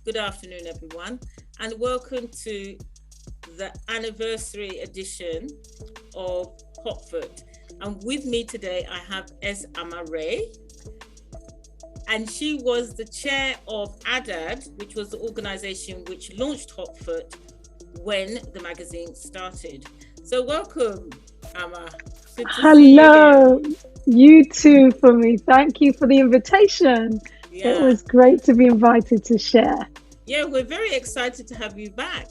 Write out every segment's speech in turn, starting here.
Good afternoon, everyone, and welcome to the anniversary edition of HOTFOOT. And with me today, I have S Ama Wray, and she was the chair of ADAD, which was the organization which launched HOTFOOT when the magazine started. So welcome, Ama. Good to Hello, you too, Funmi. Thank you for the invitation. Yeah. It was great to be invited to share. Yeah, we're very excited to have you back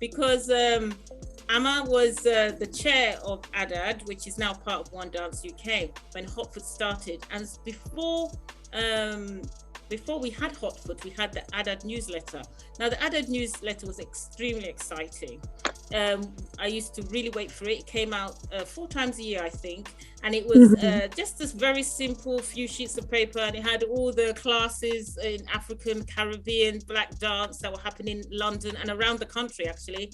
because Ama was the chair of ADAD, which is now part of One Dance UK, when HOTFOOT started. And before we had HOTFOOT, we had the ADAD newsletter. Now, the ADAD newsletter was extremely exciting. I used to really wait for it. It came out 4 times a year, I think. And it was just this very simple few sheets of paper. And it had all the classes in African, Caribbean, Black dance that were happening in London and around the country, actually.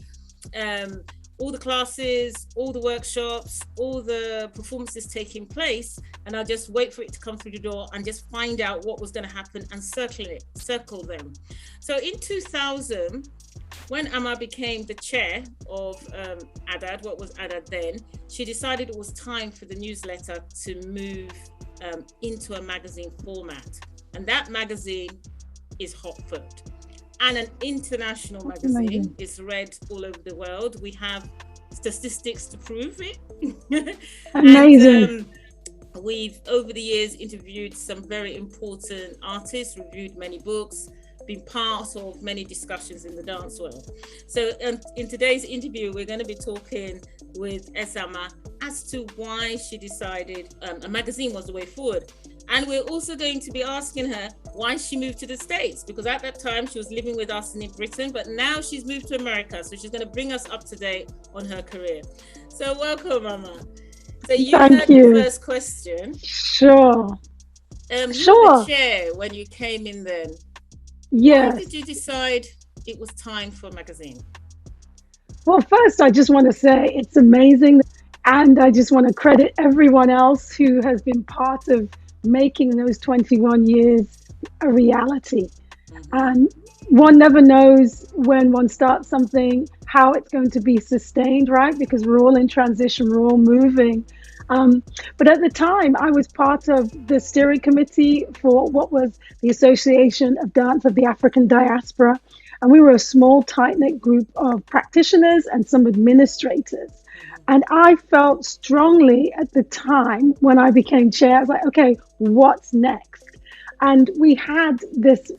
All the classes, all the workshops, all the performances taking place. And I'll just wait for it to come through the door and just find out what was going to happen and circle them. So in 2000, when Ama became the chair of ADAD, what was ADAD then, she decided it was time for the newsletter to move into a magazine format. And that magazine is HOTFOOT. And an international magazine. It's read all over the world. We have statistics to prove it. Amazing. And we've, over the years, interviewed some very important artists, reviewed many books, been part of many discussions in the dance world. So in today's interview, we're going to be talking with S Ama as to why she decided a magazine was the way forward. And we're also going to be asking her why she moved to the States, because at that time she was living with us in Britain, but now she's moved to America. So she's going to bring us up to date on her career. So welcome, Ama. So you had the first question. Sure. You were the chair when you came in then. Yes. Why did you decide it was time for a magazine? Well, first, I just want to say it's amazing. And I just want to credit everyone else who has been part of making those 21 years a reality. And one never knows when one starts something, how it's going to be sustained, right? Because we're all in transition, we're all moving. But at the time, I was part of the steering committee for what was the Association of Dance of the African Diaspora. And we were a small, tight-knit group of practitioners and some administrators. And I felt strongly at the time when I became chair, I was like, okay, what's next? And we had this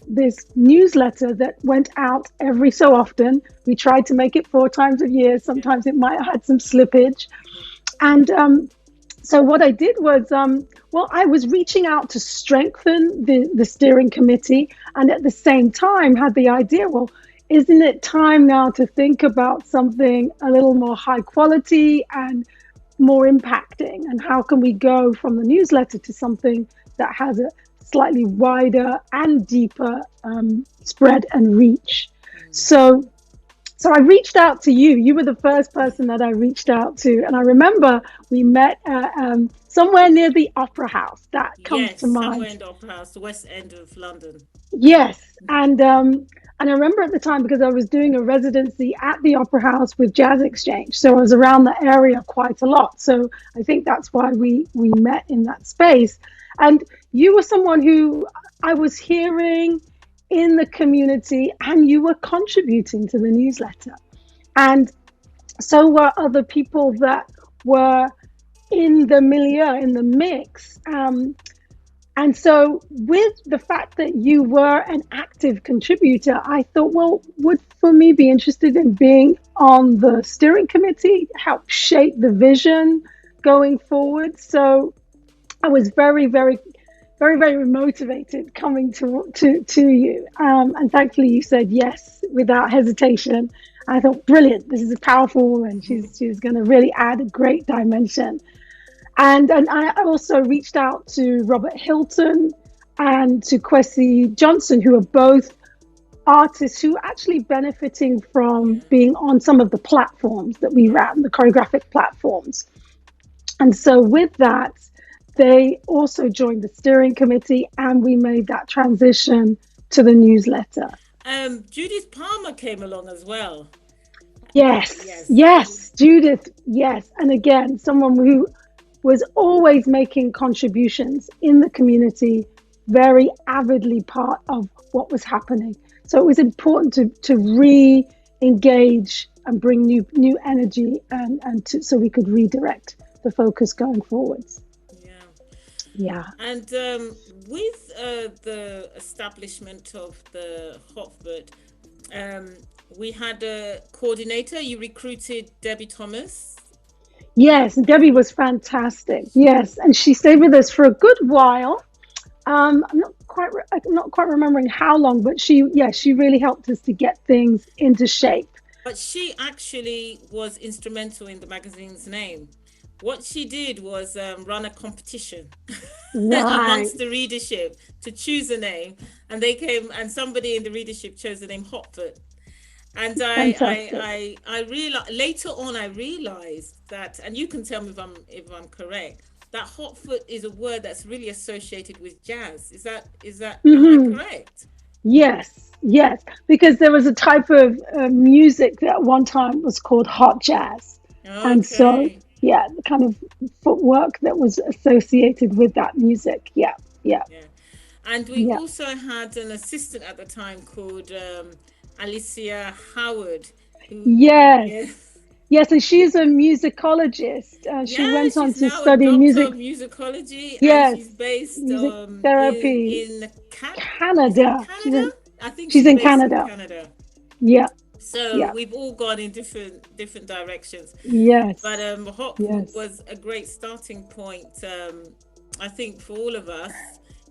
newsletter that went out every so often. We tried to make it 4 times a year. Sometimes it might have had some slippage. And so what I did was, I was reaching out to strengthen the steering committee, and at the same time had the idea, isn't it time now to think about something a little more high quality and more impacting? And how can we go from the newsletter to something that has a slightly wider and deeper spread and reach? So I reached out to you. You were the first person that I reached out to. And I remember we met somewhere near the Opera House. That comes to mind. Somewhere in the Opera House, the West End of London. Yes. And I remember at the time, because I was doing a residency at the Opera House with Jazz Exchange. So I was around the area quite a lot. So I think that's why we met in that space. And you were someone who I was hearing in the community, and you were contributing to the newsletter. And so were other people that were in the milieu, in the mix. And so with the fact that you were an active contributor, I thought, would Funmi be interested in being on the steering committee, help shape the vision going forward? So I was very, very, very, very motivated coming to you. And thankfully you said yes without hesitation. I thought, brilliant, this is a powerful woman. She's going to really add a great dimension. And I also reached out to Robert Hilton and to Kwesi Johnson, who are both artists who are actually benefiting from being on some of the platforms that we ran, the choreographic platforms. And so with that, they also joined the steering committee, and we made that transition to the newsletter. Judith Palmer came along as well. Yes, Yes. yes, Judith, yes. And again, someone who was always making contributions in the community, very avidly part of what was happening. So it was important to re-engage and bring new energy so we could redirect the focus going forwards. Yeah. Yeah. And with the establishment of the HOTFOOT, we had a coordinator. You recruited Debbie Thomas. Yes, Debbie was fantastic. Yes, and she stayed with us for a good while. I'm not quite remembering how long, but she really helped us to get things into shape. But she actually was instrumental in the magazine's name. What she did was run a competition Right. amongst the readership to choose a name, and they came, and somebody in the readership chose the name HOTFOOT. And Fantastic. I realized later on, I realized that, and you can tell me if I'm correct, that HOTFOOT is a word that's really associated with jazz. Am I Hmm. correct? Yes, yes, because there was a type of music that at one time was called hot jazz. And so, Okay. yeah, the kind of footwork that was associated with that music. Yeah, yeah, Yeah. And we yeah. also had an assistant at the time called Alicia Howard, who, Yes, yes, yes, and she's a musicologist. She yeah, went on she's to now a study doctor music. of musicology, and Yes, she's based music therapy, Is it Canada. Canada? I think She's she's in based in Canada. Canada. Yeah, So yeah, we've all gone in different directions. But yes, HOTFOOT yes, was a great starting point, I think, for all of us.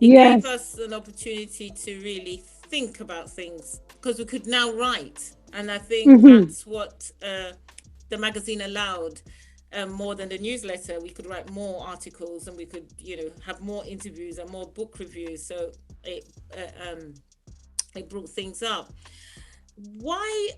It gave yes. us an opportunity to really think about things because we could now write. And I think Hmm. that's what the magazine allowed. More than the newsletter, we could write more articles, and we could, have more interviews and more book reviews. So it it brought things up. Why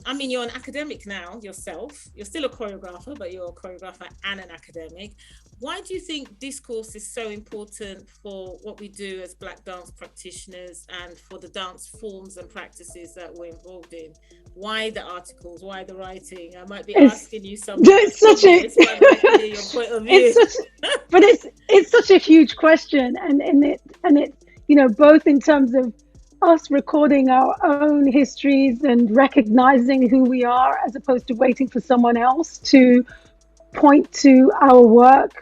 I mean, you're an academic now yourself, you're still a choreographer, but you're a choreographer and an academic. Why do you think discourse is so important for what we do as Black dance practitioners and for the dance forms and practices that we're involved in? Why the articles, why the writing? I might be It's asking you something it's that's such a obvious, but I'd like to hear your point of it's view. such but it's such a huge question, and it both in terms of us recording our own histories and recognizing who we are as opposed to waiting for someone else to point to our work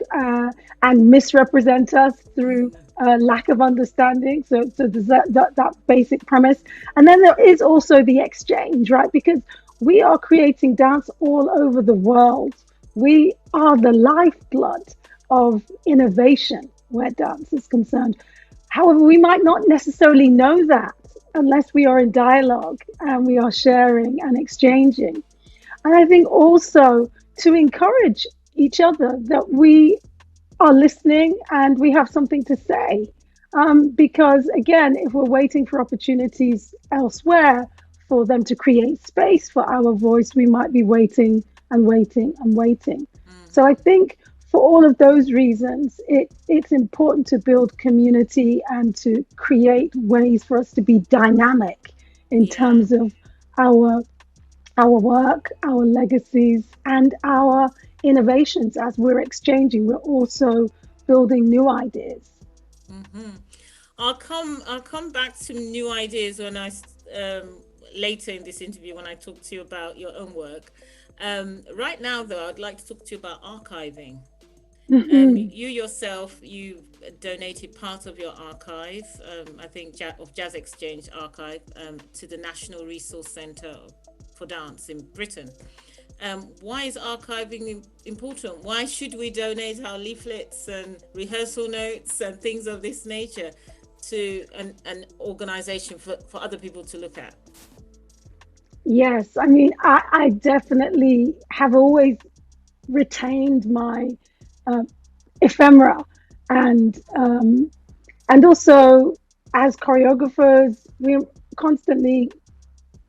and misrepresent us through lack of understanding. So there's that basic premise, and then there is also the exchange, right? Because we are creating dance all over the world. We are the lifeblood of innovation where dance is concerned. However, we might not necessarily know that unless we are in dialogue and we are sharing and exchanging. And I think also to encourage each other that we are listening and we have something to say. Because again, if we're waiting for opportunities elsewhere for them to create space for our voice, we might be waiting and waiting and waiting. So I Hmm. think for all of those reasons, it's important to build community and to create ways for us to be dynamic in Yeah. terms of our our work, our legacies, and our innovations. As we're exchanging, we're also building new ideas. Hmm. I'll come back to new ideas when later in this interview when I talk to you about your own work. Right now, though, I'd like to talk to you about archiving. Mhm. You yourself, you donated part of your archive, I think, of Jazz Exchange archive, to the National Resource Centre for Dance in Britain. Why is archiving important? Why should we donate our leaflets and rehearsal notes and things of this nature to an organization for other people to look at? Yes, I mean, I definitely have always retained my uh, ephemera, and also as choreographers, we're constantly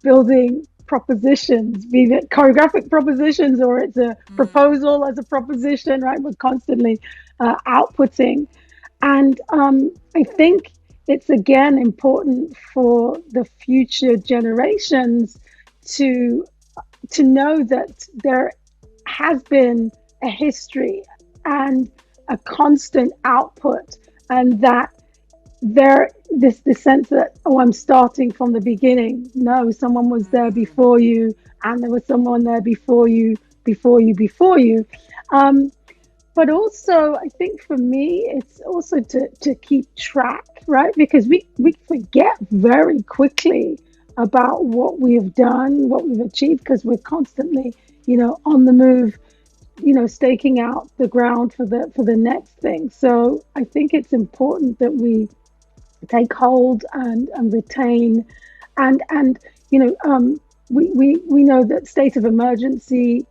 building propositions, be it choreographic propositions or it's a Mm, proposal as a proposition, right? We're constantly outputting. And I think it's again important for the future generations to know that there has been a history and a constant output, and that there this sense that, oh, I'm starting from the beginning. No, someone was there before you, and there was someone there before you, before you. Um, but also, I think for me, it's also to keep track, right? Because we forget very quickly about what we have done, what we've achieved, because we're constantly, on the move, staking out the ground for the next thing. So I think it's important that we take hold and retain, and we know that state of emergency,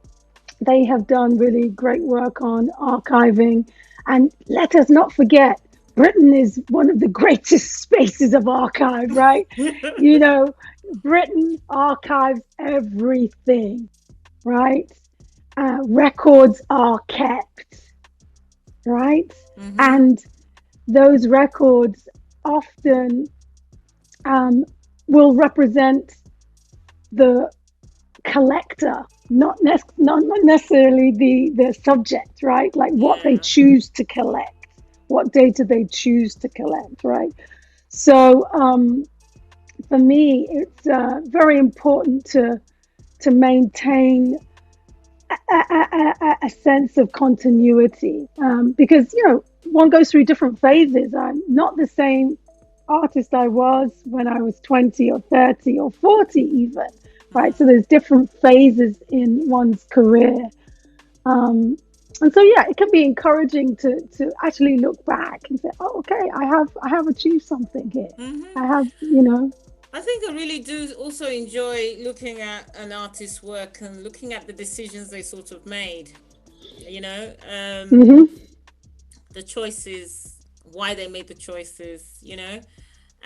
they have done really great work on archiving. And let us not forget, Britain is one of the greatest spaces of archive, right? You know, Britain archives everything, right? Records are kept, right? Mm-hmm. And those records often um, will represent the collector, not necessarily the subject, right? Like what they Yeah. choose to collect, what data they choose to collect, right? So for me, it's very important to maintain a sense of continuity, because one goes through different phases. I'm not the same artist I was when I was 20 or 30 or 40 even, right? So there's different phases in one's career. And so yeah, it can be encouraging to actually look back and say, oh, okay, I have achieved something here. Mm-hmm. I have, I think I really do also enjoy looking at an artist's work and looking at the decisions they sort of made. You know, hmm the choices, why they made the choices.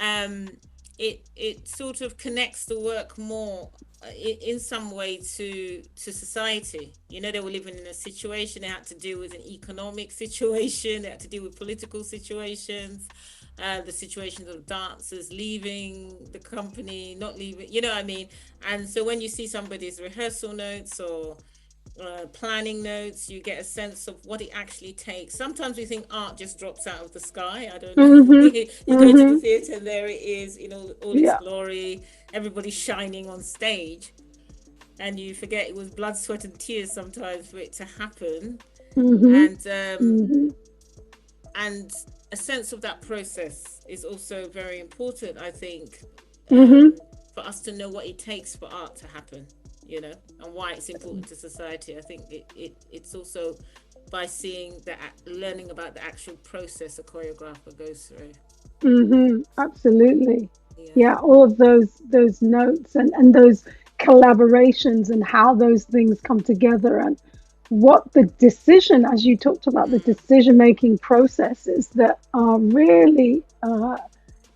Um, it sort of connects the work more in some way to society. They were living in a situation, they had to deal with an economic situation, they had to deal with political situations, the situations of dancers leaving the company, not leaving, you know what I mean? And so when you see somebody's rehearsal notes or planning notes, you get a sense of what it actually takes. Sometimes we think art just drops out of the sky. I don't know. hmm You go to the hmm theatre and there it is, all its yeah. glory, everybody shining on stage, and you forget it was blood, sweat, and tears sometimes for it to happen. hmm And hmm and a sense of that process is also very important, I think, hmm for us to know what it takes for art to happen, and why it's important to society. I think it's also by seeing learning about the actual process a choreographer goes through. Absolutely. Yeah. Yeah, all of those notes and those collaborations and how those things come together, and what the decision, as you talked about, the decision making processes that are really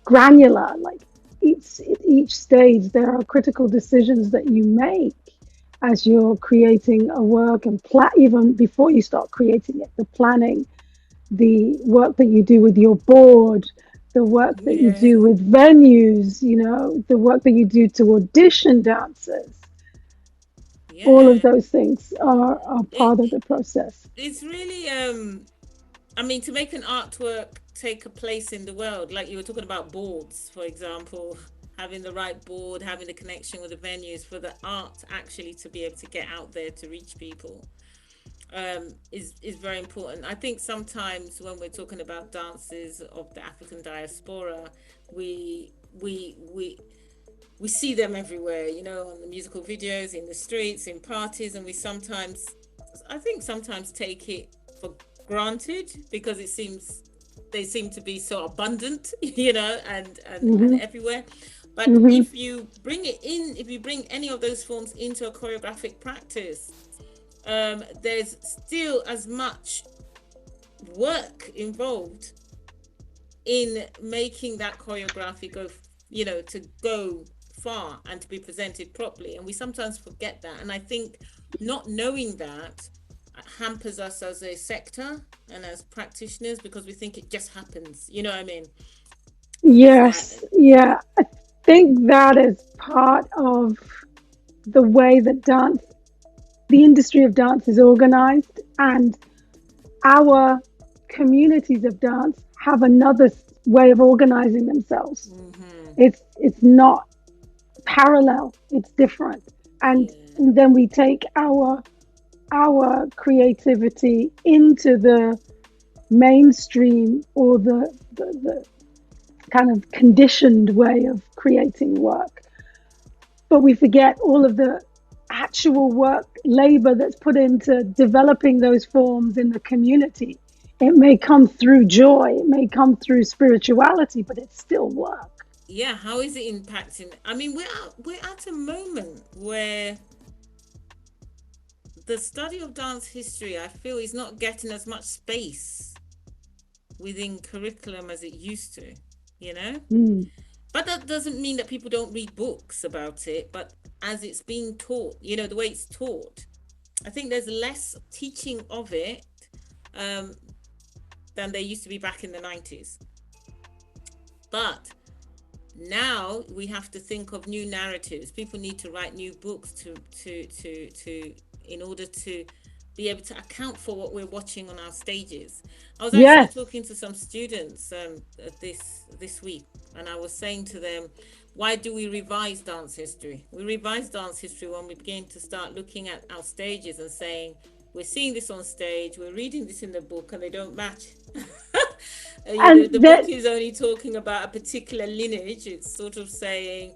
granular. Like each stage, there are critical decisions that you make as you're creating a work, and even before you start creating it, the planning, the work that you do with your board, the work that you Yeah. do with venues, the work that you do to audition dancers. All of Yeah. those things are it, part of the process. it's really I mean, to make an artwork take a place in the world, like you were talking about boards, for example, having the right board, having the connection with the venues for the art actually to be able to get out there to reach people, is very important. I think sometimes when we're talking about dances of the African diaspora, we we we we see them everywhere, on the musical videos, in the streets, in parties, and I think sometimes take it for granted because they seem to be so abundant, and hmm everywhere. But hmm if you bring any of those forms into a choreographic practice, there's still as much work involved in making that choreography to go far and to be presented properly. And we sometimes forget that. And I think not knowing that hampers us as a sector and as practitioners because we think it just happens. You know what I mean? Is that Yes, yeah. I think that is part of the way that dance, the industry of dance is organized, and our communities of dance have another way of organizing themselves. mm-hmm. It's not parallel, it's different. And Yeah. then we take our creativity into the mainstream, or the kind of conditioned way of creating work. But we forget all of the actual work, labor that's put into developing those forms in the community. It may come through joy, it may come through spirituality, but it's still work. Yeah, how is it impacting? I mean, we're at a moment where the study of dance history, I feel, is not getting as much space within curriculum as it used to, you know? Mm. But that doesn't mean that people don't read books about it, but as it's being taught, the way it's taught, I think there's less teaching of it um, than there used to be back in the 90s. But now we have to think of new narratives. People need to write new books to in order to be able to account for what we're watching on our stages. I was actually Yes. talking to some students this week, and I was saying to them, why do we revise dance history? We revise dance history when we begin to start looking at our stages and saying, we're seeing this on stage, we're reading this in the book, and they don't match. And The book that, is only talking about a particular lineage. It's sort of saying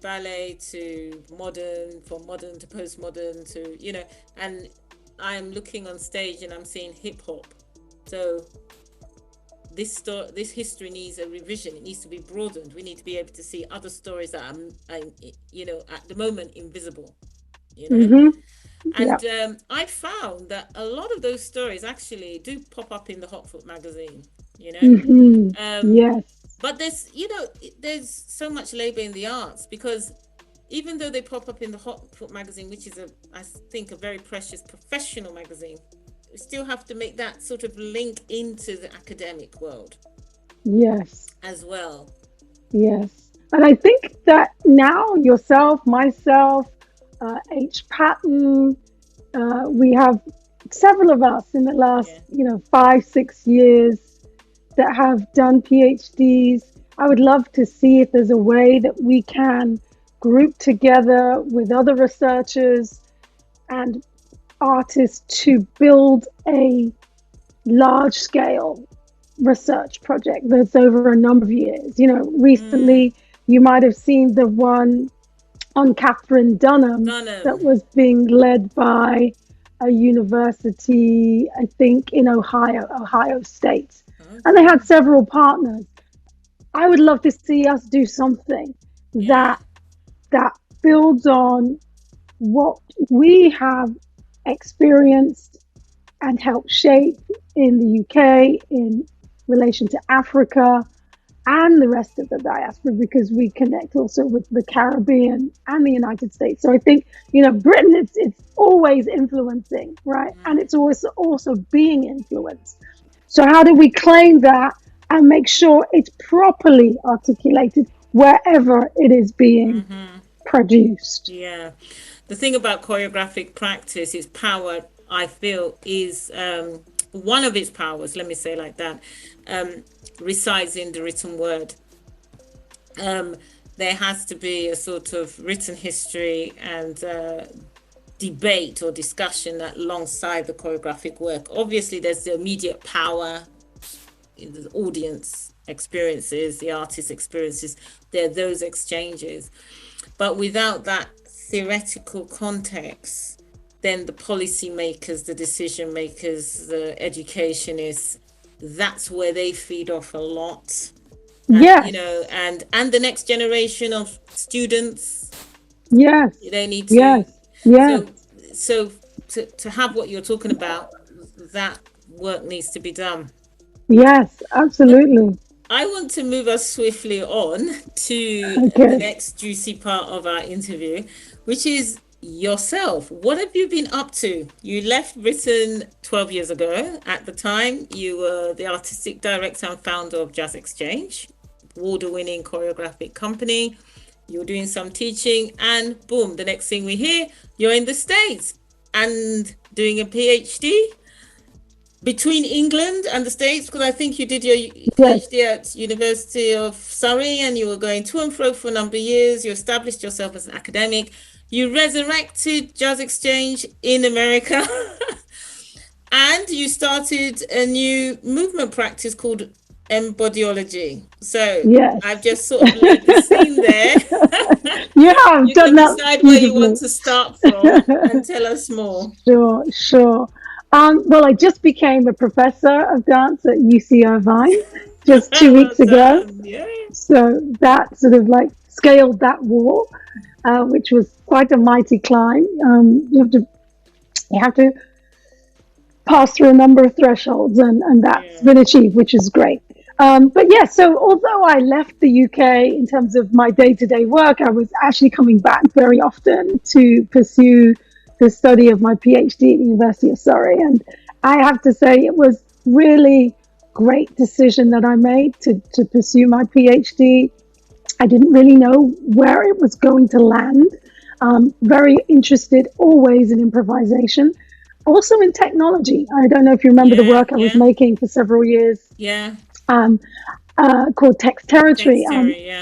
ballet to modern, from modern to postmodern to, and I'm looking on stage and I'm seeing hip hop. So this history needs a revision. It needs to be broadened. We need to be able to see other stories that are at the moment invisible. You know, mm-hmm, yeah. and I found that a lot of those stories actually do pop up in the HOTFOOT magazine. You know, Mm-hmm, um, yes. but there's so much labor in the arts, because even though they pop up in the HOTFOOT magazine, which is I think a very precious professional magazine, we still have to make that sort of link into the academic world Yes. as well. Yes. And I think that now yourself, myself, H. Patton, we have several of us in the last, Yeah. 5, 6 years that have done PhDs. I would love to see if there's a way that we can group together with other researchers and artists to build a large scale research project that's over a number of years. Mm, Recently you might have seen the one on Catherine Dunham that Dunham. was being led by a university, I think in Ohio State. And they Okay. had several partners. I would love to see us do something Yeah. that builds on what we have experienced and helped shape in the UK in relation to Africa and the rest of the diaspora, because we connect also with the Caribbean and the United States. So I think, Britain, it's always influencing, right? And it's also being influenced. So how do we claim that and make sure it's properly articulated wherever it is being Mm-hmm. produced? Yeah. The thing about choreographic practice is power, I feel, is one of its powers, let me say like that, um, resides in the written word. Um, there has to be a sort of written history and debate or discussion alongside the choreographic work. Obviously, there's the immediate power in the audience experiences, the artist experiences. There are those exchanges. But without that theoretical context, then the policymakers, the decision makers, the educationists, that's where they feed off a lot. And Yes, and the next generation of students, yes, they need to, yes, yes, so to have what you're talking about, that work needs to be done. yes, But absolutely. I want to move us swiftly on to the Okay. next juicy part of our interview, which is yourself. What have you been up to? You left Britain 12 years ago. At the time, you were the artistic director and founder of Jazz Exchange, award-winning choreographic company. You're doing some teaching, and boom, the next thing we hear, you're in the States and doing a PhD between England and the States, because I think you did your PhD at University of Surrey, and you were going to and fro for a number of years. You established yourself as an academic. You resurrected Jazz Exchange in America. And you started a new movement practice called Embodyology. So Yes. I've just sort of laid the scene there. You have You done can that decide where you beautifully. want to start from and tell us more. Sure. Well, I just became a professor of dance at UC Irvine just 2 weeks ago. Yeah. So that sort of like scaled that wall, which was quite a mighty climb. You have to pass through a number of thresholds, and that's been achieved, which is great. But yeah, so although I left the UK in terms of my day-to-day work, I was actually coming back very often to pursue the study of my PhD at the University of Surrey. And I have to say it was really great decision that I made to pursue my PhD. I didn't really know where it was going to land. Very interested always in improvisation. Also in technology. I don't know if you remember the work I was making for several years. Yeah. Called Text Territory. And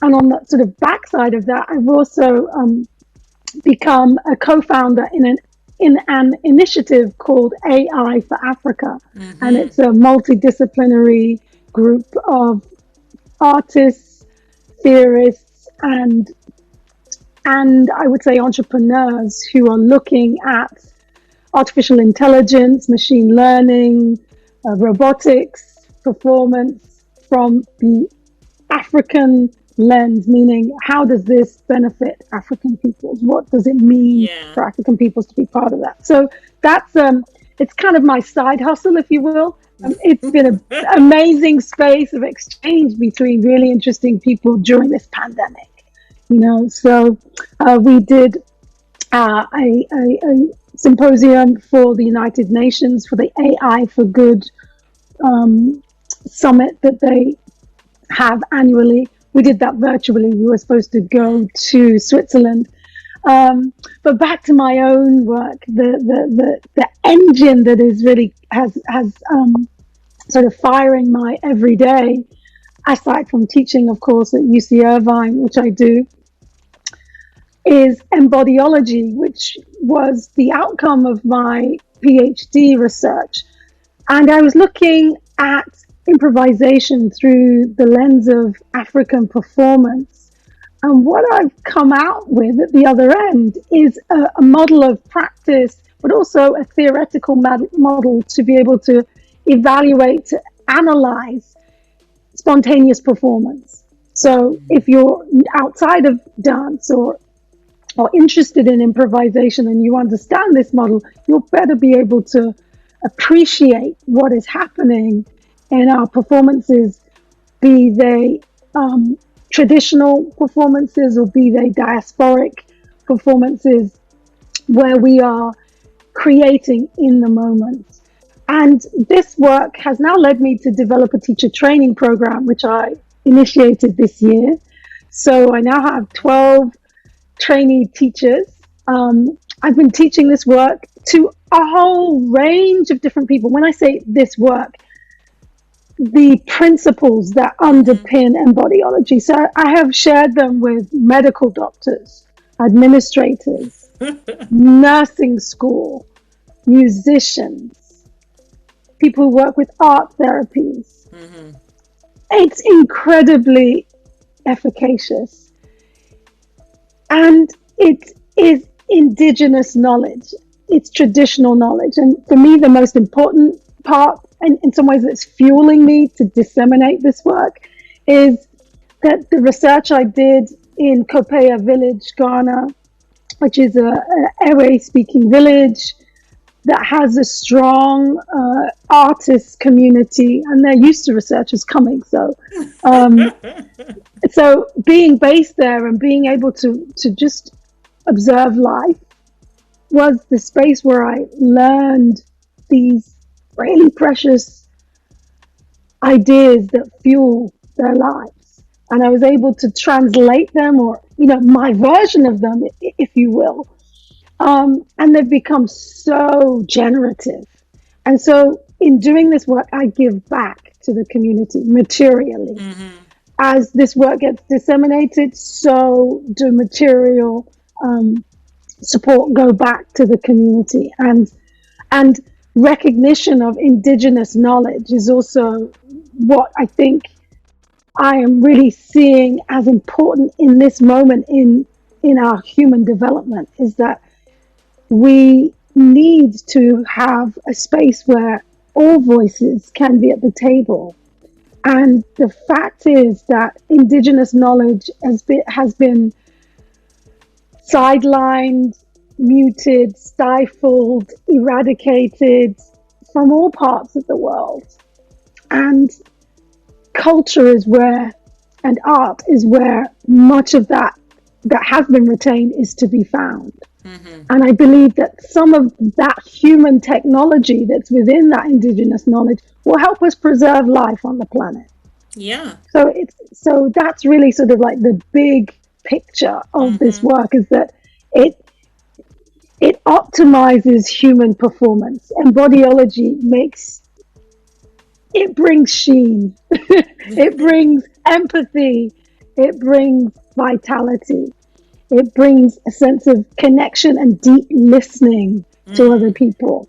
on the sort of backside of that, I've also become a co-founder in an initiative called AI for Africa. Mm-hmm. And it's a multidisciplinary group of artists, theorists, and I would say entrepreneurs who are looking at artificial intelligence, machine learning, robotics, performance from the African lens, meaning how does this benefit African peoples? What does it mean for African peoples to be part of that? So that's it's kind of my side hustle, if you will. It's been an amazing space of exchange between really interesting people during this pandemic. So we did a symposium for the United Nations for the AI for Good summit that they have annually. We did that virtually. We were supposed to go to Switzerland. But back to my own work, the engine that is really has sort of firing my everyday, aside from teaching, of course, at UC Irvine, which I do, is Embodyology, which was the outcome of my PhD research. And I was looking at improvisation through the lens of African performance. And what I've come out with at the other end is a model of practice, but also a theoretical model to be able to evaluate, to analyze spontaneous performance. So if you're outside of dance or interested in improvisation and you understand this model, you'll better be able to appreciate what is happening in our performances, be they traditional performances or be they diasporic performances, where we are creating in the moment. And this work has now led me to develop a teacher training program, which I initiated this year. So I now have 12 trainee teachers. I've been teaching this work to a whole range of different people. When I say this work, the principles that underpin Embodyology. So I have shared them with medical doctors, administrators, nursing school, musicians, people who work with art therapies. Mm-hmm. It's incredibly efficacious. And it is indigenous knowledge. It's traditional knowledge. And for me, the most important part, and in some ways that's fueling me to disseminate this work, is that the research I did in Kopea village, Ghana, which is a Ewe-speaking village that has a strong artist community, and they're used to researchers coming. So being based there and being able to just observe life was the space where I learned these really precious ideas that fuel their lives. and I was able to translate them, or my version of them, if you will. And they've become so generative. And so in doing this work, I give back to the community materially. As this work gets disseminated, so do material support go back to the community. And recognition of indigenous knowledge is also what I think I am really seeing as important in this moment in our human development, is that we need to have a space where all voices can be at the table. And the fact is that indigenous knowledge has been sidelined, muted, stifled, eradicated from all parts of the world. And culture is where, and art is where much of that has been retained is to be found. And I believe that some of that human technology that's within that indigenous knowledge will help us preserve life on the planet. Yeah. So that's really sort of like the big picture of this work, is that it optimizes human performance. Embodyology brings sheen, it brings empathy, it brings vitality. It brings a sense of connection and deep listening to other people,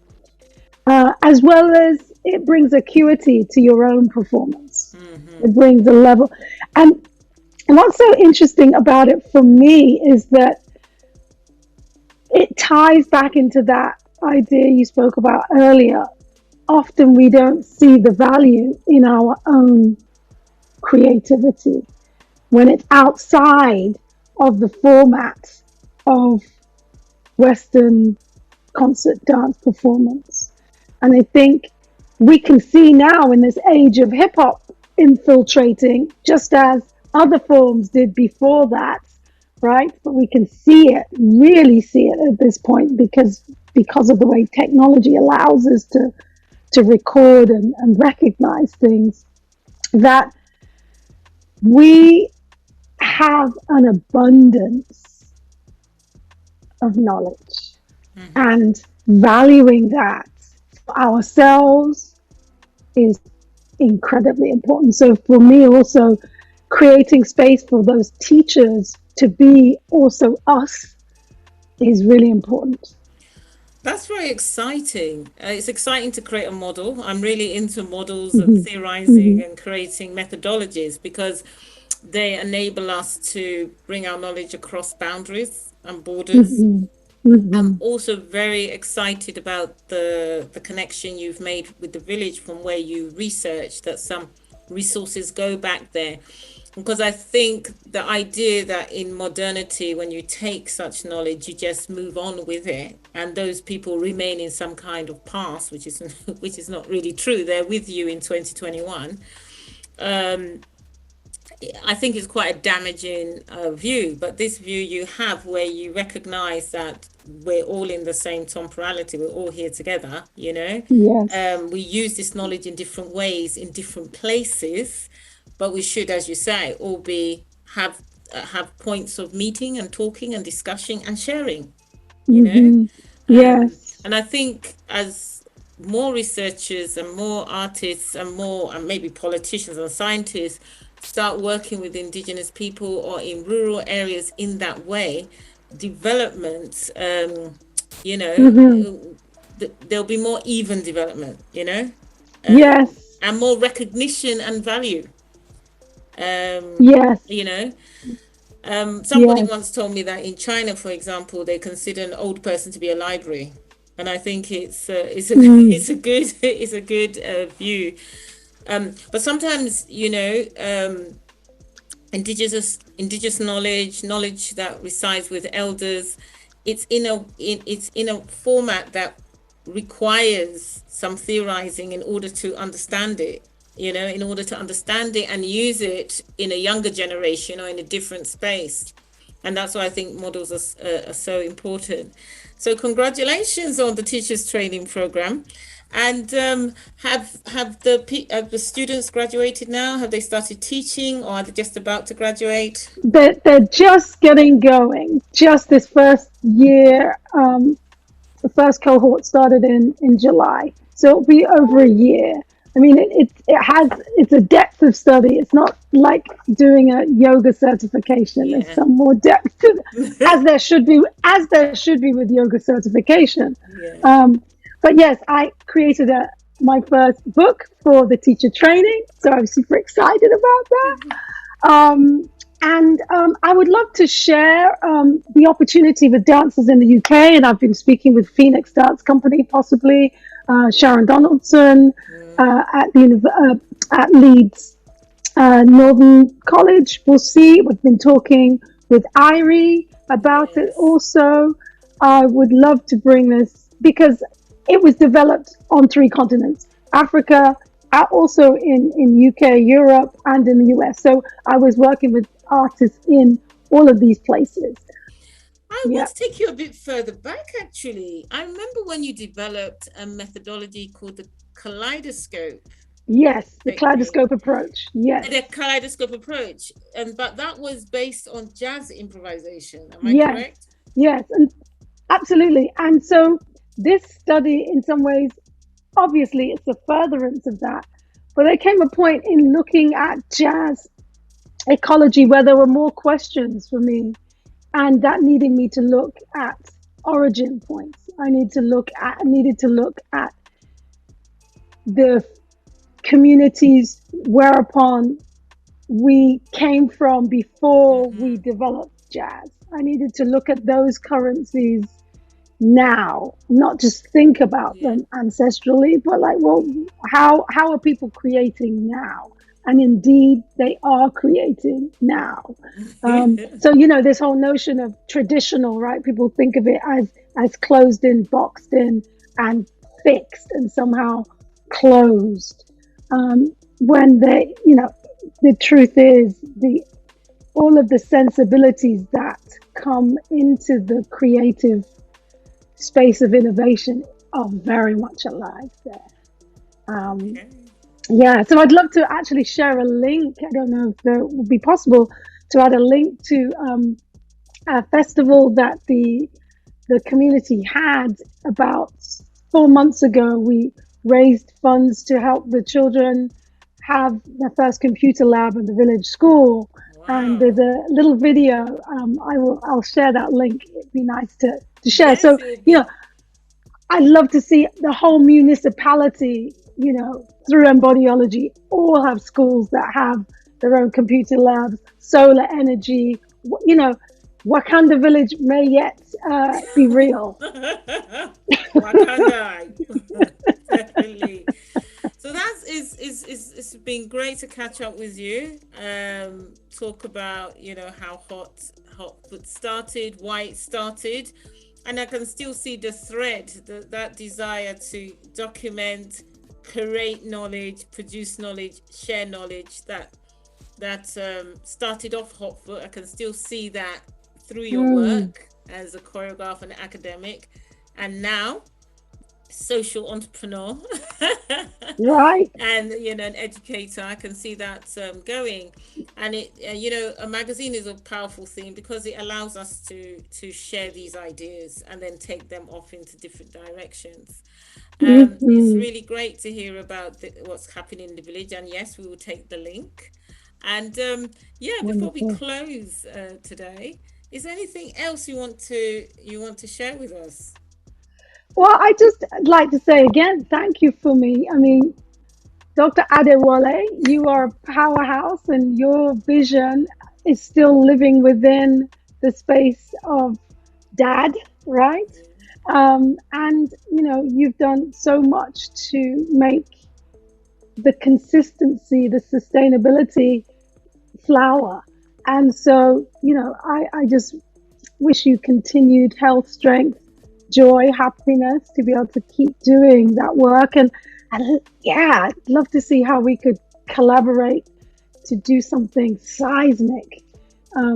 as well as it brings acuity to your own performance. It brings a level. And what's so interesting about it for me is that it ties back into that idea you spoke about earlier. Often we don't see the value in our own creativity when it's outside of the format of Western concert dance performance. And I think we can see now in this age of hip hop infiltrating, just as other forms did before that, right? But we can see it, really see it at this point, because of the way technology allows us to record and recognize things, that we have an abundance of knowledge, and valuing that for ourselves is incredibly important. So for me also, creating space for those teachers to be also us is really important. That's very exciting. It's exciting to create a model. I'm really into models and theorizing and creating methodologies, because they enable us to bring our knowledge across boundaries and borders. I'm also very excited about the connection you've made with the village, from where you researched that some resources go back there. Because I think the idea that in modernity, when you take such knowledge, you just move on with it, and those people remain in some kind of past, which is not really true. They're with you in 2021. I think it's quite a damaging view, but this view you have, where you recognize that we're all in the same temporality, we're all here together, Yes. we use this knowledge in different ways, in different places, but we should, as you say, all have points of meeting and talking and discussing and sharing, Yes. and I think as more researchers and more artists and maybe politicians and scientists start working with indigenous people or in rural areas in that way, development, there'll be more even development, Yes. and more recognition and value. Yes. Somebody Yes. once told me that in China, for example, they consider an old person to be a library, and I think it's a good view. But sometimes, indigenous knowledge that resides with elders, it's in a format that requires some theorizing in order to understand it. In order to understand it and use it in a younger generation or in a different space. And that's why I think models are so important. So congratulations on the teachers training program. And have the students graduated now? Have they started teaching, or are they just about to graduate? They're just getting going. Just this first year, the first cohort started in July, so it'll be over a year. I mean, it's a depth of study. It's not like doing a yoga certification. There's Yeah. some more depth to, as there should be with yoga certification. Yeah. Um, but yes, I created my first book for the teacher training, so I'm super excited about that. And I would love to share the opportunity with dancers in the UK. And I've been speaking with Phoenix Dance Company, possibly Sharon Donaldson at Leeds Northern College. We'll see. We've been talking with Irie about it Yes. also. I would love to bring this because it was developed on three continents: Africa, also in UK, Europe, and in the US. So I was working with artists in all of these places. I want Yeah. to take you a bit further back, actually. I remember when you developed a methodology called the kaleidoscope Yes, the technique. kaleidoscope approach. Yes. The kaleidoscope approach, and but that was based on jazz improvisation. Am I Yes. correct? Yes. And absolutely. And so this study, in some ways, obviously, it's a furtherance of that. But there came a point in looking at jazz ecology where there were more questions for me, and that needed me to look at origin points. Needed to look at the communities whereupon we came from before we Mm-hmm. developed jazz. I needed to look at those currencies now, not just think about Yeah. them ancestrally, but like, well, how are people creating now? And indeed, they are creating now. So this whole notion of traditional, right? People think of it as closed in, boxed in, and fixed, and somehow closed. When the truth is the all of the sensibilities that come into the creative space of innovation are very much alive there. Um, Okay. yeah, so I'd love to actually share a link. I don't know if it would be possible to add a link to a festival that the community had about 4 months ago. We raised funds to help the children have their first computer lab at the village school. And there's Wow. a little video. I'll share that link. It'd be nice to share. Yes, So, it will you know, be. I'd love to see the whole municipality, through Embodyology, all have schools that have their own computer labs, solar energy. Wakanda Village may yet be real. Wakanda. Definitely. So that's is it's been great to catch up with you. Talk about how hot foot started, why it started, and I can still see the thread, that desire to document, create knowledge, produce knowledge, share knowledge that started off Hotfoot. I can still see that through your Mm, work as a choreographer and academic, and now social entrepreneur right. and an educator. I can see that going, and a magazine is a powerful thing because it allows us to share these ideas and then take them off into different directions. It's Hmm. really great to hear about what's happening in the village, and yes, we will take the link. And yeah, before we Wonderful. close today, is there anything else you want to share with us? Well, I just like to say again, thank you for me. I mean, Dr. Adewole, you are a powerhouse, and your vision is still living within the space of dad, right? And you've done so much to make the consistency, the sustainability flower. And so, I just wish you continued health, strength, joy, happiness to be able to keep doing that work. And yeah, I'd love to see how we could collaborate to do something seismic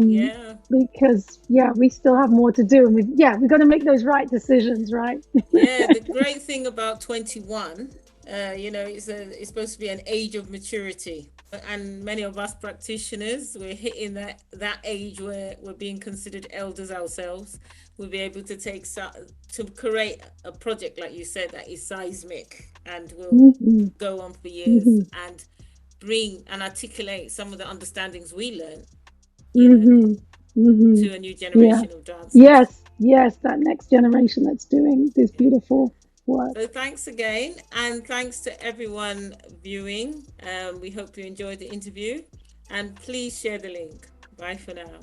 Yeah. Because we still have more to do, and we've got to make those right decisions, right? Yeah, the great thing about 21, it's supposed to be an age of maturity. And many of us practitioners, we're hitting that age where we're being considered elders ourselves. We'll be able to to create a project, like you said, that is seismic and will Hmm. go on for years Hmm. and bring and articulate some of the understandings we learn, you know, Hmm. Hmm. to a new Yeah. generation of dancers. Yes, that next generation that's doing this beautiful work. So thanks again, and thanks to everyone viewing. We hope you enjoyed the interview, and please share the link. Bye for now.